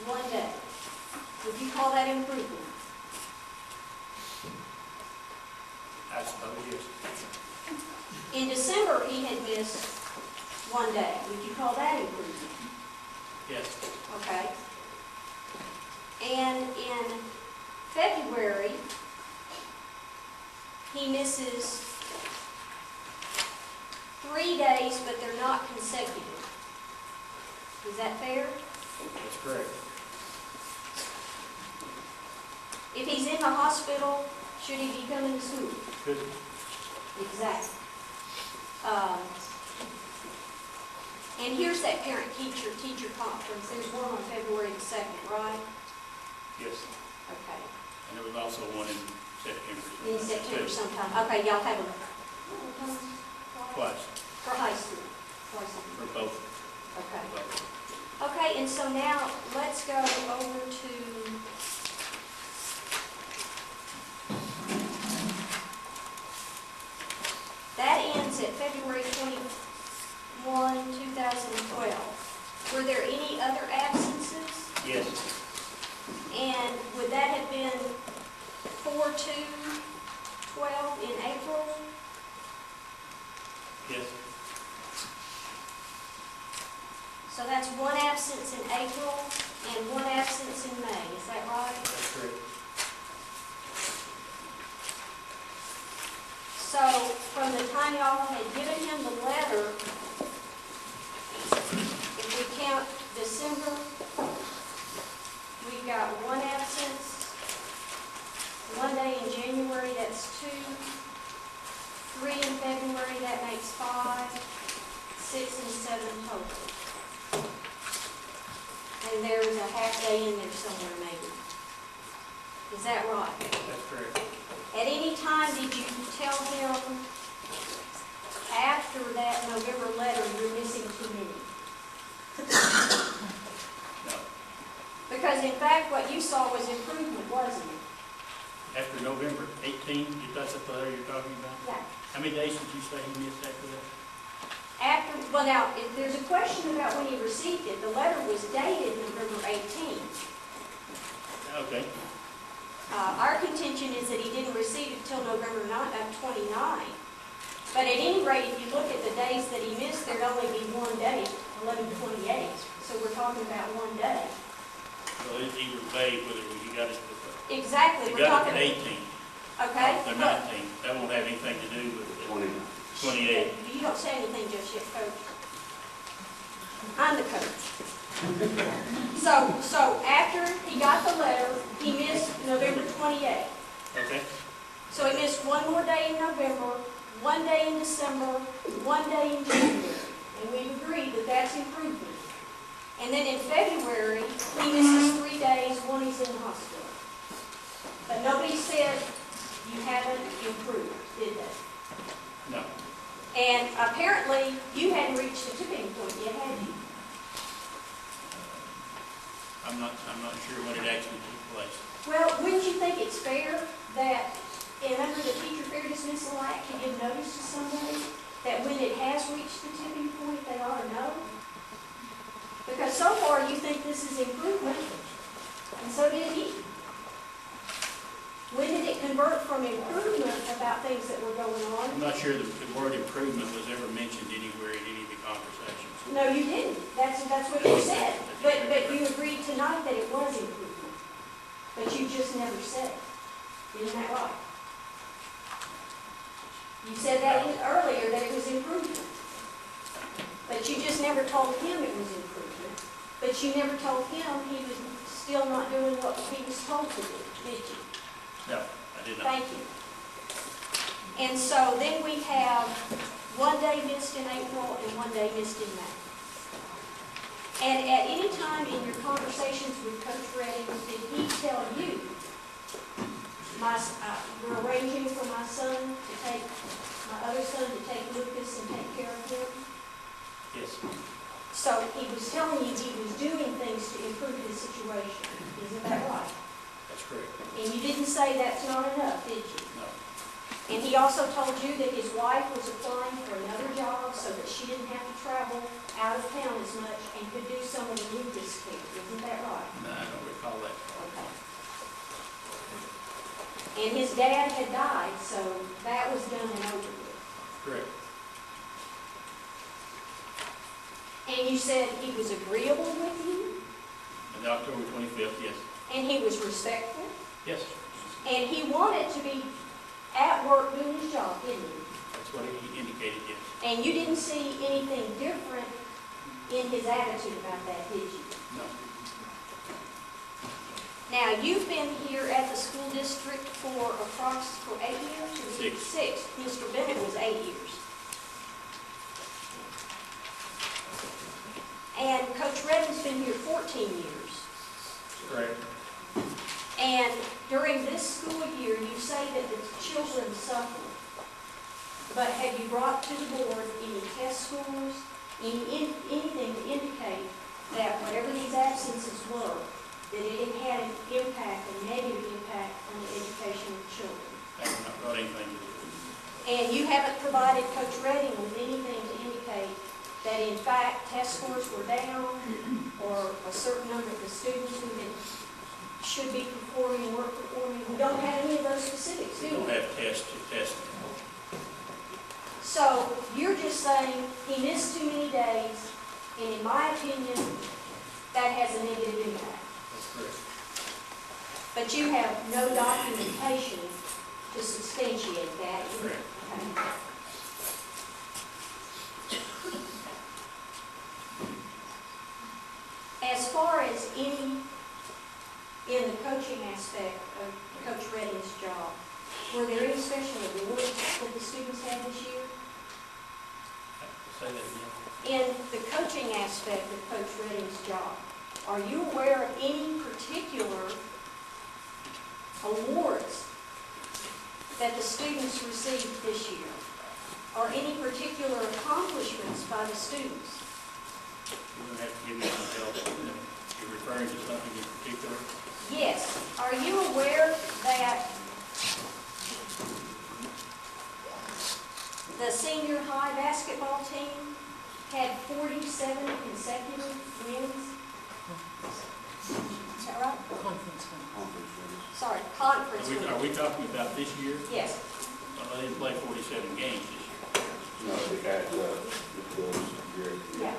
1 day. Would you call that improvement? I suppose, yes. In December, he had missed 1 day. Would you call that improvement? Yes. Okay. And in February, he misses 3 days, but they're not consecutive. Is that fair? That's correct. If he's in the hospital, should he be coming to school? Good. Exactly. And here's that parent-teacher conference. There's one on February the 2nd, right? Yes. Okay. And there was also one in September. In September sometime. Okay, y'all have a Twice, for high school. Twice a for year. both. Okay. Both. Okay, and so now let's go over to that ends at February 21, 2012. Were there any other absences? Yes. And would that have been 4/2/12 in April? Yes. So that's 1 absence in April and 1 absence in May, is that right? That's correct. So from the time y'all had given him the letter, if we count December, we've got 1 absence, 1 day in January, that's 2, 3 in February, that makes 5, 6 and 7 total. And there was a half day in there somewhere maybe. Is that right? That's correct. At any time, did you tell him after that November letter, you're missing too many? No. Because in fact, what you saw was improvement, wasn't it? After November 18, that's the letter you're talking about? Yeah. How many days did you say he missed after that? After, well now, if there's a question about when he received it. The letter was dated November 18th. Okay. Our contention is that he didn't receive it till November 29. But at any rate, if you look at the days that he missed, there'd only be 1 day, 11/28. So we're talking about 1 day. Well, it's either vague whether he got it, Exactly. he We're got it talking. the 18th, Okay. the What? 19th. That won't have anything to do with the 29. 28th. You don't say anything just yet, Coach. I'm the coach. So after he got the letter, he missed November 28th. Okay. So he missed 1 more day in November, 1 day in December, 1 day in January. And we've agreed that that's improvement. And then in February, he misses 3 days, 1 he's in the hospital. But nobody said you haven't improved, did they? No. And apparently, you hadn't reached the tipping point yet, had you? I'm not sure when it actually took place. Well, wouldn't you think it's fair that, and under the Teacher Fair Dismissal Act, to give notice to somebody that when it has reached the tipping point, they ought to know? Because so far, you think this is improvement, and so did he. When did it convert from improvement about things that were going I'm on? not sure the word improvement was ever mentioned anywhere in any of the conversations. No, you didn't. That's what you said. But you agreed tonight that it was improvement. But you just never said it. Isn't that right? You said that earlier, that it was improvement. But you just never told him it was improvement. But you never told him he was still not doing what he was told to do, did you? No, I did not. Thank you. And so then we have 1 day missed in April and 1 day missed in May. And at any time in your conversations with Coach Redding, did he tell you, we're arranging for my other son to take Lucas and take care of him? Yes. So he was telling you he was doing things to improve his situation. Isn't that right? That's correct. And you didn't say that's not enough, did you? No. And he also told you that his wife was applying for another job so that she didn't have to travel out of town as much and could do some of the Lucas care. Isn't that right? No, And his dad had died, so that was done and over with. Correct. And you said he was agreeable with you, And October 25th, yes. and he was respectful, Yes, and he wanted to be at work doing his job, didn't he? that's what he indicated, yes. And you didn't see anything different in his attitude about that, did you? No, Now, you've been here at the school district for 8 years? Or 6. 6. Mr. Bennett was 8 years. And Coach Redding's been here 14 years. correct. And during this school year, you say that the children suffer. But have you brought to the board any test scores, anything to indicate that whatever these absences were, that it had an impact, a negative impact on the education of children? I have not brought anything to the board. And you haven't provided Coach Redding with anything to indicate that in fact test scores were down, or a certain number of the students who should be performing weren't performing? We don't have any of those specifics, do We we? don't have tests to test them. So you're just saying he missed too many days, and in my opinion, that has a negative impact. That's correct. But you have no documentation to substantiate that. Correct. Okay. As far as any, in the coaching aspect of Coach Redding's job, were there any special awards that the students had this year? Say that again. In the coaching aspect of Coach Redding's job, are you aware of any particular awards that the students received this year? Or any particular accomplishments by the students? You're going to have to give me some help. You're referring to something in particular? Yes. Are you aware that the senior high basketball team had 47 consecutive wins? Is that right? Sorry, conference Are wins. we talking about this year? Yes. Well, they didn't play 47 games this year. No, they had, Yeah.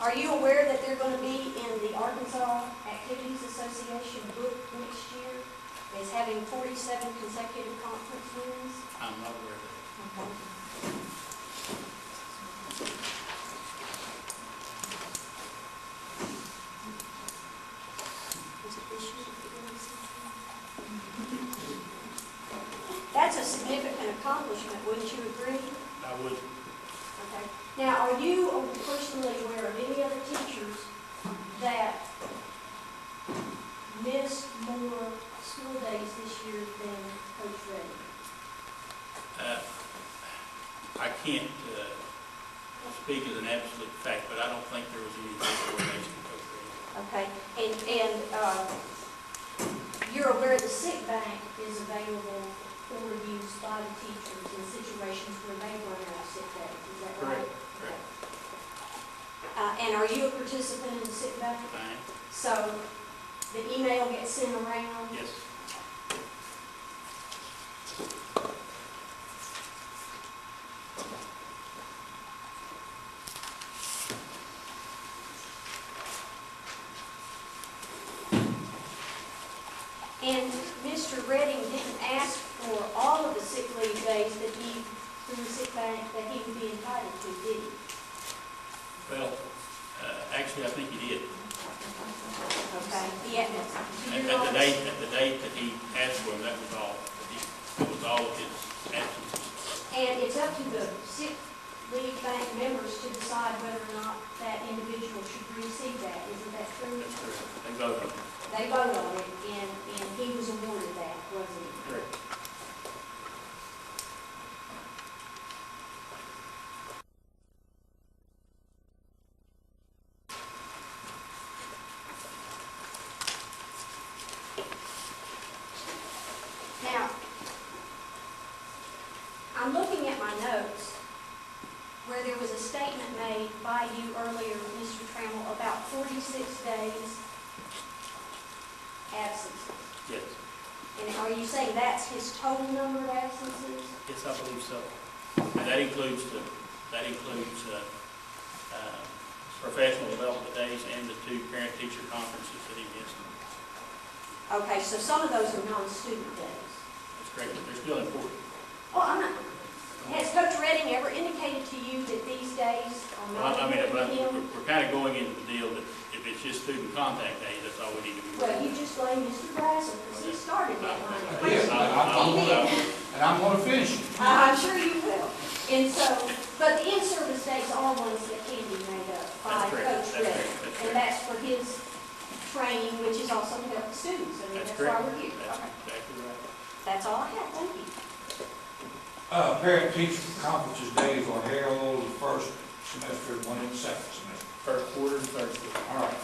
Are you aware that they're going to be in the Arkansas Activities Association book next year as having 47 consecutive conference wins? I'm not aware of that. Okay. Was it this year? That's a significant accomplishment, wouldn't you agree? I would, Okay. Now, are you personally aware of any other teachers that missed more school days this year than Coach Redding? I can't speak as an absolute fact, but I don't think there was any correlation to Coach Redding. Okay, and you're aware the sick bank is available for use by the teachers in situations where they run out of sick days, is that right? Correct. And are you a participant in the sick bank? Fine. So the email gets sent around? Yes. And Mr. Redding didn't ask for all of the sick leave days that he, through the sick bank, that he would be entitled to, did he? Well, actually, I think he did. Okay. He had, At the date that he asked for him, that was all. That was all of his absences. And it's up to the sick leave bank members to decide whether or not that individual should receive that. Isn't that true? That's correct. They voted on it. They voted on it, and he was awarded that, wasn't he? Correct. Now, I'm looking at my notes where there was a statement made by you earlier, Mr. Trammell, about 46 days absence. Yes. And are you saying that's his total number of absences? Yes, I believe so. And that includes professional development days and the 2 parent-teacher conferences that he missed. Okay, so some of those are non-student days. That's correct, but they're still important. Oh, I'm not, has Coach Redding ever indicated to you that these days are Well, not I mean, important to him? we're kind of going into the deal that if it's just student contact days, that's all we need to be Well, worried you just blame Mr. Brazel because he started that line of Yes, questioning. and I'm gonna finish it. I'm sure you will. And so, but the in-service days are ones that can be made up by That's correct. Coach That's Redding. correct. That's And correct. that's for his training, which is also to help the students. I mean, That's that's why correct. we're here. That's Okay. exactly right. That's all I have. Thank you. Parent-teacher conferences days are held the first semester and one in the second semester. First quarter and third quarter. All right.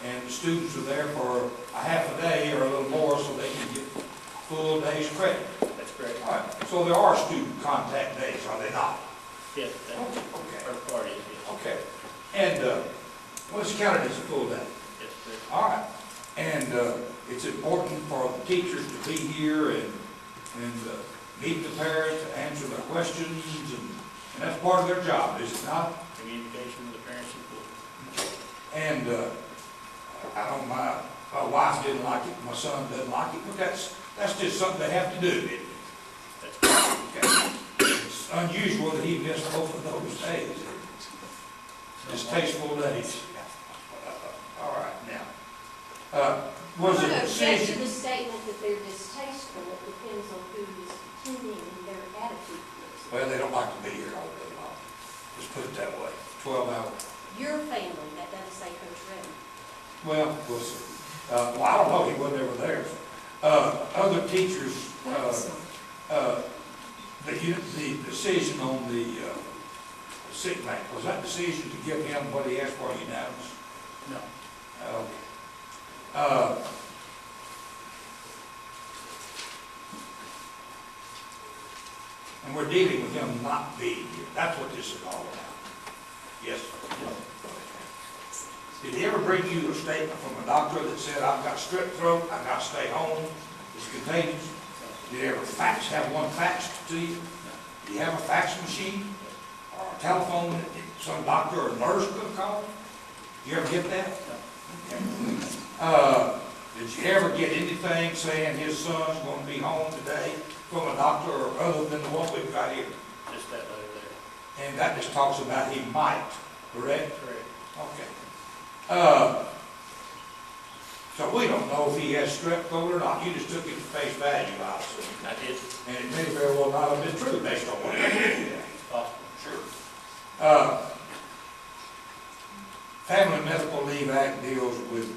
And the students are there for a half a day or a little more so they can get full day's credit. That's correct. All right. So there are student contact days, are they not? Yes, that's Okay. first part is, yes. Okay. And what's counted as a full day? Yes, correct. All right. And it's important for the teachers to be here and meet the parents, to answer their questions, and that's part of their job, is it not? Communication with the parents is important. And I know my wife didn't like it, my son doesn't like it, but that's just something they have to do, isn't it? That's correct. Okay. It's unusual that he missed both of those days. Distasteful days. All right, now. Was I'm it going a to object to decision? the statement that they're distasteful. It depends on who is attending and their attitude towards Well, they don't like to be here all day long. Just put it that way. 12 hours. it. Your family, that doesn't say Coach Redding. Well, we'll see. Well, I don't know, he wasn't ever there. Other teachers, the decision on the sick bank, was that decision to give him what he asked for unanimous? No. Okay. And we're dealing with him not being here. That's what this is all about. Yes, sir. Did he ever bring you a statement from a doctor that said, I've got strep throat, I've got to stay home, it's contagious? Did he ever have one faxed to you? Do you have a fax machine or a telephone that some doctor or nurse could call? You ever get that? Okay. Did you ever get anything saying his son's going to be home today from a doctor or other than the one we've got here? Just that letter there. And that just talks about he might, correct? Correct. Okay. So we don't know if he has strep throat or not. You just took it at face value, I assume. I did. And it may very well not have been true based on what you did. It's possible. Sure. Family Medical Leave Act deals with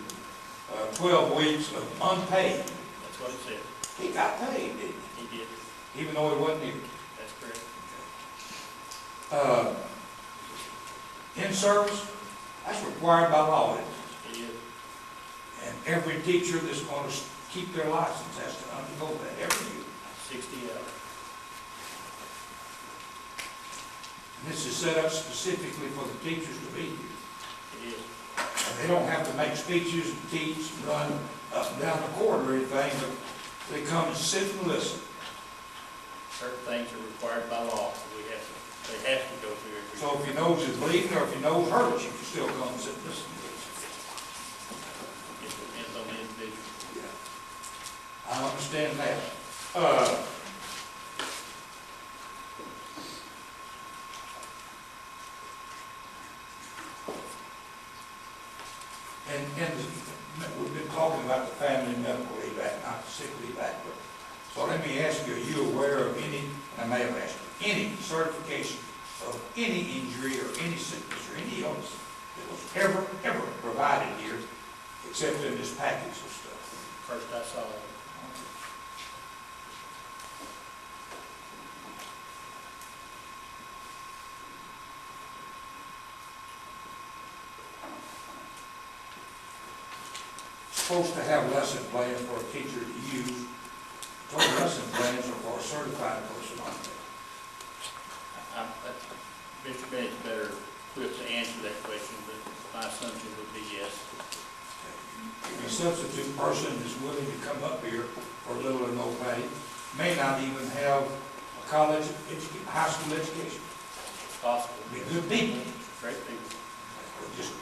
12 weeks of unpaid. That's what it said. He got paid, didn't He did. he? Even though he wasn't here. That's correct. In service, that's required by law, isn't it? He is. And every teacher that's going to keep their license has to undergo that every year. 60 hours. And this is set up specifically for the teachers to be here. It is. And they don't have to make speeches and teach and run up and down the court or anything, but they come and sit and listen. Certain things are required by law, so they have to go through every. So if your nose is bleeding or if your nose hurts, you can still come and sit and listen. It depends on the individual. Yeah. I understand that. And we've been talking about the Family Medical Leave Act, not the Sick Leave Act. So let me ask you, are you aware of any, and I may have asked you, any certification of any injury or any sickness or any illness that was ever provided here, except in this package of stuff? First I saw it. Supposed to have lesson plans for a teacher to use. Those lesson plans are for a certified person on there. Mr. Bennett's better equipped to answer that question, but my assumption would be yes. If a substitute person is willing to come up here for little or no everybody may not even have a college, high school education. Possible. They're good people, Great people. just